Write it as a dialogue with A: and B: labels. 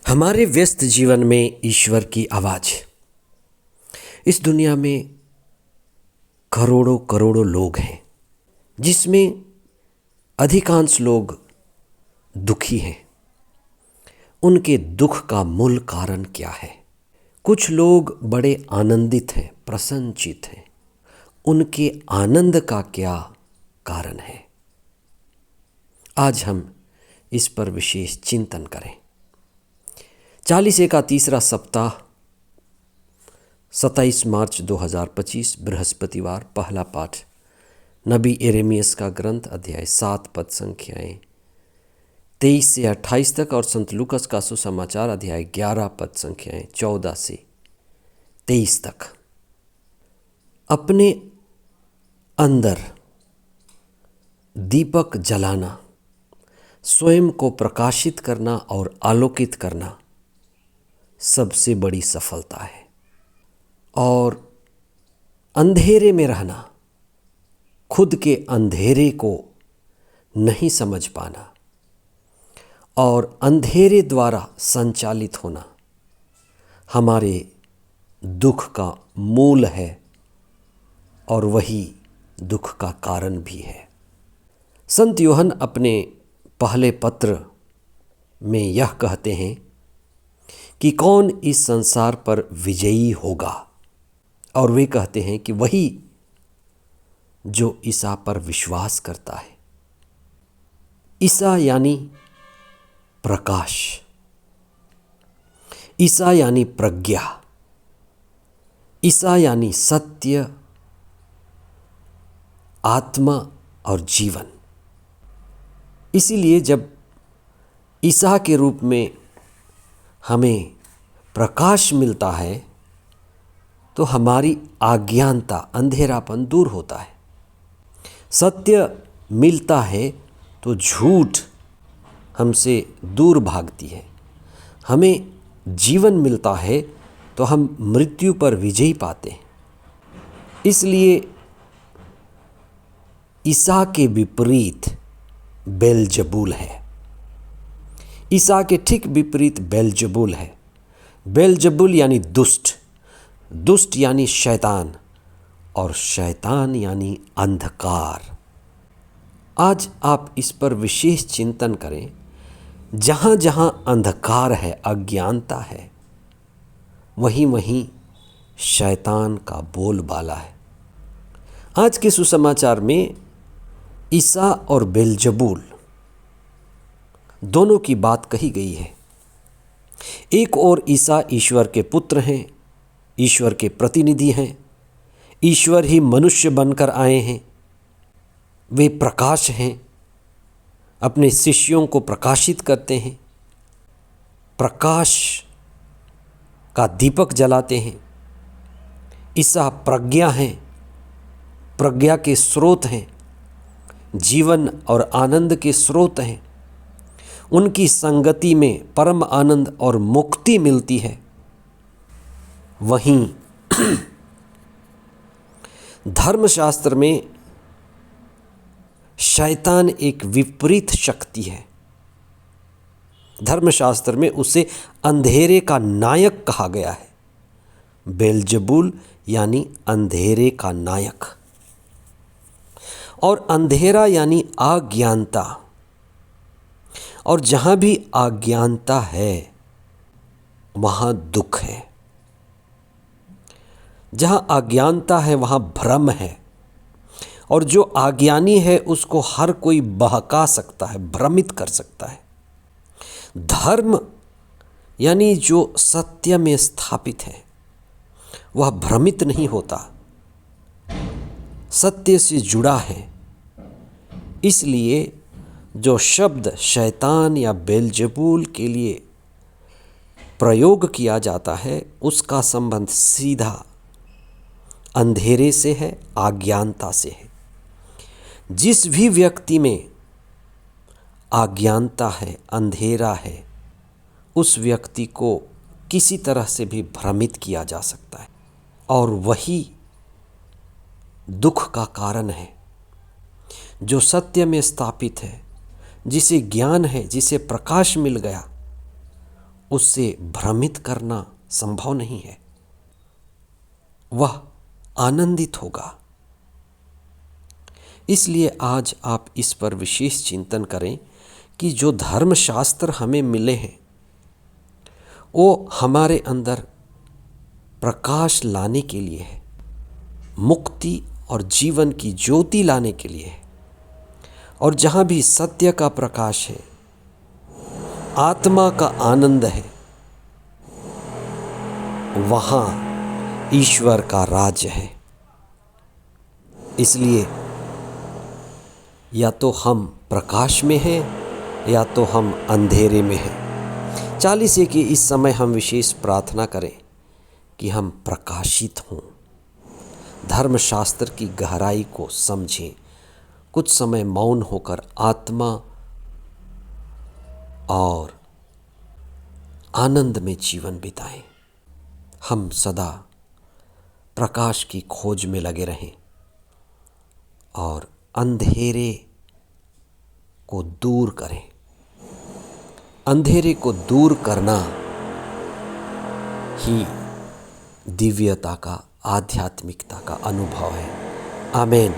A: हमारे व्यस्त जीवन में ईश्वर की आवाज़। इस दुनिया में करोड़ों करोड़ों लोग हैं, जिसमें अधिकांश लोग दुखी हैं। उनके दुख का मूल कारण क्या है? कुछ लोग बड़े आनंदित हैं, प्रसन्नचित्त हैं। उनके आनंद का क्या कारण है? आज हम इस पर विशेष चिंतन करें। 40 का तीसरा सप्ताह 27 मार्च 2025 बृहस्पतिवार। पहला पाठ नबी यिर्मयाह का ग्रंथ अध्याय 7 पद संख्याएं 23 से 28 तक और संत लूकस का सुसमाचार अध्याय 11 पद संख्याएं 14 से 23 तक। अपने अंदर दीपक जलाना, स्वयं को प्रकाशित करना और आलोकित करना सबसे बड़ी सफलता है। और अंधेरे में रहना, खुद के अंधेरे को नहीं समझ पाना और अंधेरे द्वारा संचालित होना हमारे दुख का मूल है और वही दुख का कारण भी है। संत यूहन्ना अपने पहले पत्र में यह कहते हैं कि कौन इस संसार पर विजयी होगा, और वे कहते हैं कि वही जो ईसा पर विश्वास करता है। ईसा यानी प्रकाश, ईसा यानी प्रज्ञा, ईसा यानी सत्य, आत्मा और जीवन। इसीलिए जब ईसा के रूप में हमें प्रकाश मिलता है तो हमारी अज्ञानता, अंधेरापन दूर होता है। सत्य मिलता है तो झूठ हमसे दूर भागती है। हमें जीवन मिलता है तो हम मृत्यु पर विजय पाते हैं। इसलिए ईसा के विपरीत बेलजबूल है। ईसा के ठीक विपरीत बेलजबूल है। बेलजबूल यानी दुष्ट, दुष्ट यानी शैतान, और शैतान यानी अंधकार। आज आप इस पर विशेष चिंतन करें। जहाँ जहाँ अंधकार है, अज्ञानता है, वहीं वहीं शैतान का बोलबाला है। आज के सुसमाचार में ईसा और बेलजबूल दोनों की बात कही गई है। एक और ईसा ईश्वर के पुत्र हैं, ईश्वर के प्रतिनिधि हैं, ईश्वर ही मनुष्य बनकर आए हैं। वे प्रकाश हैं, अपने शिष्यों को प्रकाशित करते हैं, प्रकाश का दीपक जलाते हैं। ईसा प्रज्ञा हैं, प्रज्ञा के स्रोत हैं, जीवन और आनंद के स्रोत हैं। उनकी संगति में परम आनंद और मुक्ति मिलती है। वहीं धर्मशास्त्र में शैतान एक विपरीत शक्ति है। धर्मशास्त्र में उसे अंधेरे का नायक कहा गया है। बेलजबूल यानी अंधेरे का नायक, और अंधेरा यानी अज्ञानता। और जहाँ भी अज्ञानता है वहाँ दुख है। जहाँ अज्ञानता है वहाँ भ्रम है, और जो अज्ञानी है उसको हर कोई बहका सकता है, भ्रमित कर सकता है। धर्म यानी जो सत्य में स्थापित है वह भ्रमित नहीं होता, सत्य से जुड़ा है। इसलिए जो शब्द शैतान या बेलजबूल के लिए प्रयोग किया जाता है उसका संबंध सीधा अंधेरे से है, अज्ञानता से है। जिस भी व्यक्ति में अज्ञानता है, अंधेरा है, उस व्यक्ति को किसी तरह से भी भ्रमित किया जा सकता है, और वही दुख का कारण है। जो सत्य में स्थापित है, जिसे ज्ञान है, जिसे प्रकाश मिल गया, उससे भ्रमित करना संभव नहीं है। वह आनंदित होगा। इसलिए आज आप इस पर विशेष चिंतन करें कि जो धर्मशास्त्र हमें मिले हैं वो हमारे अंदर प्रकाश लाने के लिए है, मुक्ति और जीवन की ज्योति लाने के लिए है। और जहाँ भी सत्य का प्रकाश है, आत्मा का आनंद है, वहाँ ईश्वर का राज्य है। इसलिए या तो हम प्रकाश में हैं या तो हम अंधेरे में हैं। 40 के इस समय हम विशेष प्रार्थना करें कि हम प्रकाशित हों, धर्मशास्त्र की गहराई को समझें, कुछ समय मौन होकर आत्मा और आनंद में जीवन बिताएं। हम सदा प्रकाश की खोज में लगे रहें और अंधेरे को दूर करें। अंधेरे को दूर करना ही दिव्यता का, आध्यात्मिकता का अनुभव है। आमीन।